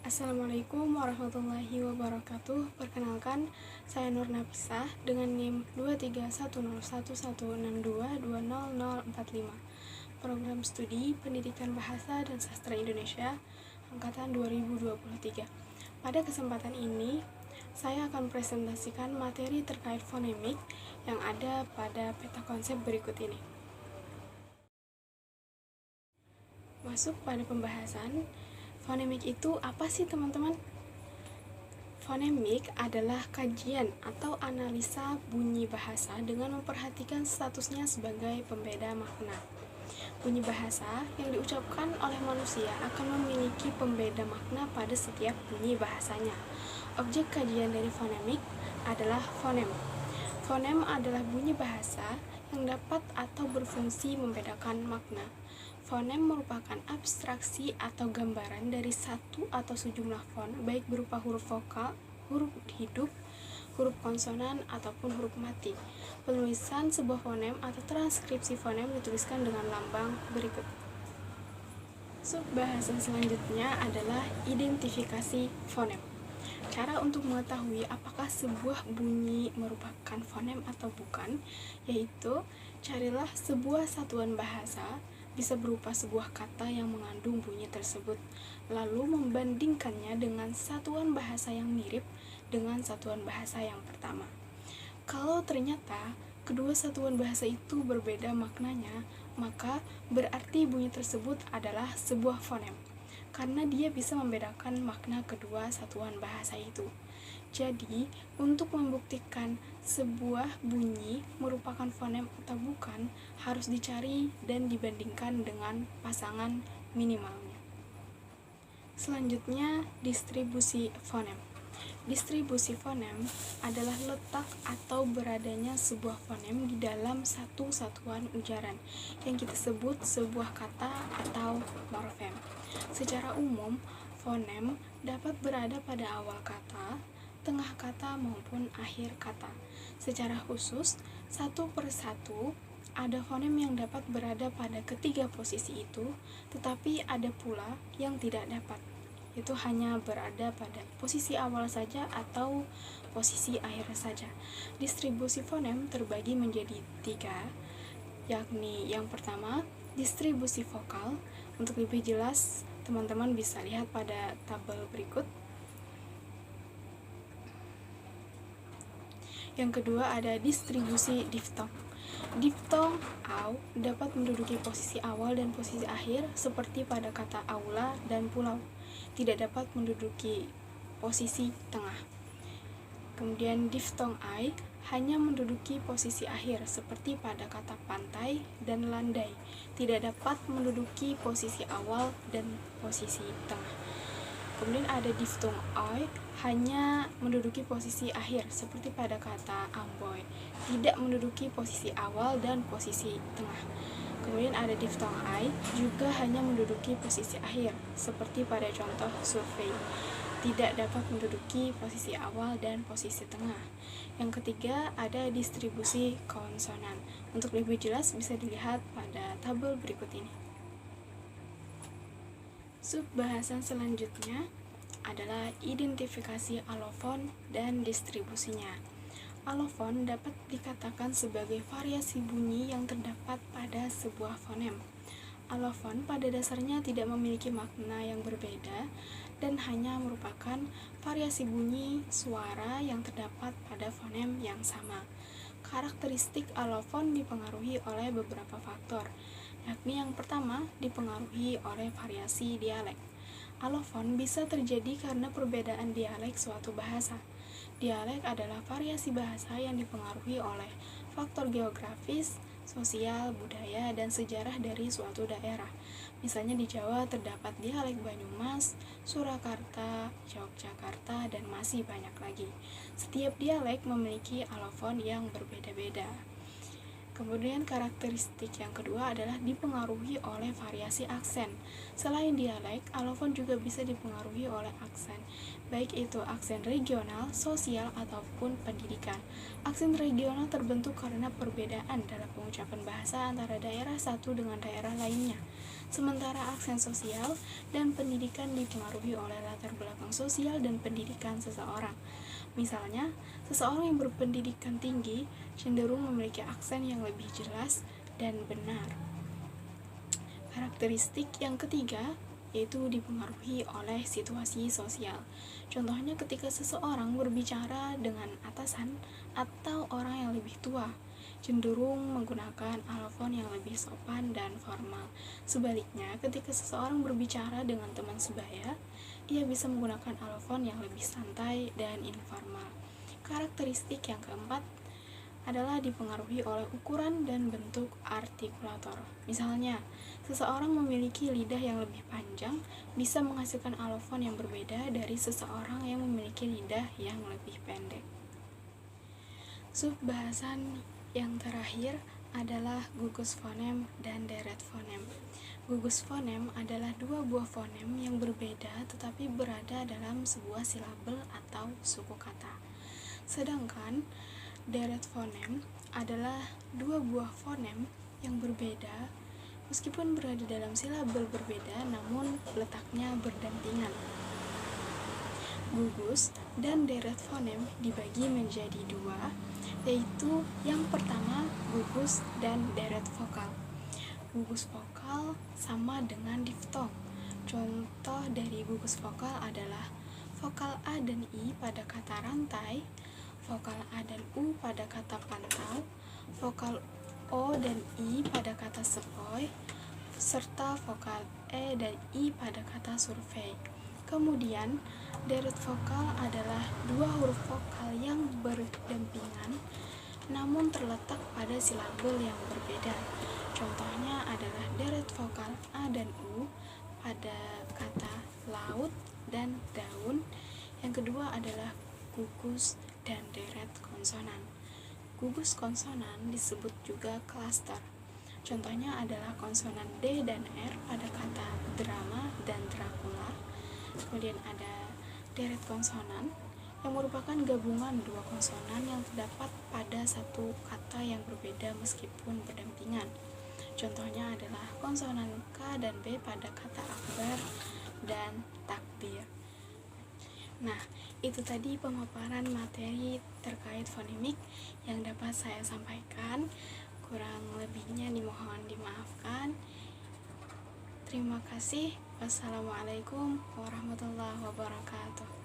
Assalamualaikum warahmatullahi wabarakatuh. Perkenalkan, saya Nur Nafisah dengan NIM 231011162200045. Program Studi Pendidikan Bahasa dan Sastra Indonesia angkatan 2023. Pada kesempatan ini, saya akan presentasikan materi terkait fonemik yang ada pada peta konsep berikut ini. Masuk pada pembahasan. Fonemik itu apa sih, teman-teman? Fonemik adalah kajian atau analisa bunyi bahasa dengan memperhatikan statusnya sebagai pembeda makna. Bunyi bahasa yang diucapkan oleh manusia akan memiliki pembeda makna pada setiap bunyi bahasanya. Objek kajian dari fonemik adalah fonem. Fonem adalah bunyi bahasa yang dapat atau berfungsi membedakan makna. Fonem merupakan abstraksi atau gambaran dari satu atau sejumlah fon, baik berupa huruf vokal, huruf hidup, huruf konsonan, ataupun huruf mati. Penulisan sebuah fonem atau transkripsi fonem dituliskan dengan lambang berikut. Subbahasan selanjutnya adalah identifikasi fonem. Cara untuk mengetahui apakah sebuah bunyi merupakan fonem atau bukan, yaitu carilah sebuah satuan bahasa, bisa berupa sebuah kata yang mengandung bunyi tersebut, lalu membandingkannya dengan satuan bahasa yang mirip dengan satuan bahasa yang pertama. Kalau ternyata kedua satuan bahasa itu berbeda maknanya, maka berarti bunyi tersebut adalah sebuah fonem, karena dia bisa membedakan makna kedua satuan bahasa itu. Jadi, untuk membuktikan sebuah bunyi merupakan fonem atau bukan, harus dicari dan dibandingkan dengan pasangan minimalnya. Selanjutnya, distribusi fonem. Distribusi fonem adalah letak atau beradanya sebuah fonem di dalam satu satuan ujaran yang kita sebut sebuah kata atau morfem. Secara umum, fonem dapat berada pada awal kata, tengah kata maupun akhir kata. Secara khusus, satu per satu ada fonem yang dapat berada pada ketiga posisi itu, tetapi ada pula yang tidak dapat. Itu hanya berada pada posisi awal saja atau posisi akhir saja. Distribusi fonem terbagi menjadi 3, yakni yang pertama, distribusi vokal. Untuk lebih jelas, teman-teman bisa lihat pada tabel berikut. Yang kedua ada distribusi diftong. Diftong au dapat menduduki posisi awal dan posisi akhir seperti pada kata aula dan pulau. Tidak dapat menduduki posisi tengah. Kemudian diftong ai hanya menduduki posisi akhir seperti pada kata pantai dan landai. Tidak dapat menduduki posisi awal dan posisi tengah. Kemudian ada diftong oi hanya menduduki posisi akhir seperti pada kata amboy, tidak menduduki posisi awal dan posisi tengah. Kemudian ada diftong ai juga hanya menduduki posisi akhir seperti pada contoh survei, tidak dapat menduduki posisi awal dan posisi tengah. Yang ketiga ada distribusi konsonan. Untuk lebih jelas bisa dilihat pada tabel berikut ini. Subbahasan selanjutnya adalah identifikasi alofon dan distribusinya. Alofon dapat dikatakan sebagai variasi bunyi yang terdapat pada sebuah fonem. Alofon pada dasarnya tidak memiliki makna yang berbeda dan hanya merupakan variasi bunyi suara yang terdapat pada fonem yang sama. Karakteristik alofon dipengaruhi oleh beberapa faktor, yakni yang pertama dipengaruhi oleh variasi dialek. Alofon bisa terjadi karena perbedaan dialek suatu bahasa. Dialek adalah variasi bahasa yang dipengaruhi oleh faktor geografis, sosial, budaya, dan sejarah dari suatu daerah. Misalnya di Jawa terdapat dialek Banyumas, Surakarta, Yogyakarta, dan masih banyak lagi. Setiap dialek memiliki alofon yang berbeda-beda. Kemudian karakteristik yang kedua adalah dipengaruhi oleh variasi aksen. Selain dialek, alofon juga bisa dipengaruhi oleh aksen, baik itu aksen regional, sosial, ataupun pendidikan. Aksen regional terbentuk karena perbedaan dalam pengucapan bahasa antara daerah satu dengan daerah lainnya. Sementara aksen sosial dan pendidikan dipengaruhi oleh latar belakang sosial dan pendidikan seseorang. Misalnya, seseorang yang berpendidikan tinggi cenderung memiliki aksen yang lebih jelas dan benar. Karakteristik yang ketiga yaitu dipengaruhi oleh situasi sosial. Contohnya ketika seseorang berbicara dengan atasan atau orang yang lebih tua, cenderung menggunakan alofon yang lebih sopan dan formal. Sebaliknya, ketika seseorang berbicara dengan teman sebaya, ia bisa menggunakan alofon yang lebih santai dan informal. Karakteristik yang keempat adalah dipengaruhi oleh ukuran dan bentuk artikulator. Misalnya, seseorang memiliki lidah yang lebih panjang bisa menghasilkan alofon yang berbeda dari seseorang yang memiliki lidah yang lebih pendek. Subbahasan yang terakhir adalah gugus fonem dan deret fonem. Gugus fonem adalah dua buah fonem yang berbeda tetapi berada dalam sebuah silabel atau suku kata. Sedangkan deret fonem adalah dua buah fonem yang berbeda meskipun berada dalam silabel berbeda namun letaknya berdampingan. Gugus dan deret fonem dibagi menjadi dua, yaitu yang pertama gugus dan deret vokal. Gugus vokal sama dengan diftong. Contoh dari gugus vokal adalah vokal A dan I pada kata rantai, vokal A dan U pada kata pantau, vokal O dan I pada kata sepoi, serta vokal E dan I pada kata survei. Kemudian, deret vokal adalah dua huruf vokal yang berdampingan namun terletak pada silabel yang berbeda. Contohnya adalah deret vokal A dan U pada kata laut dan daun. Yang kedua adalah gugus dan deret konsonan. Gugus konsonan disebut juga klaster. Contohnya adalah konsonan D dan R pada kata drama dan Dracula. Kemudian ada deret konsonan yang merupakan gabungan dua konsonan yang terdapat pada satu kata yang berbeda meskipun berdampingan. Contohnya adalah konsonan K dan B pada kata akbar dan takbir. Nah, itu tadi pemaparan materi terkait fonemik yang dapat saya sampaikan. Kurang lebihnya dimohon dimaafkan. Terima kasih. Wassalamualaikum warahmatullahi wabarakatuh.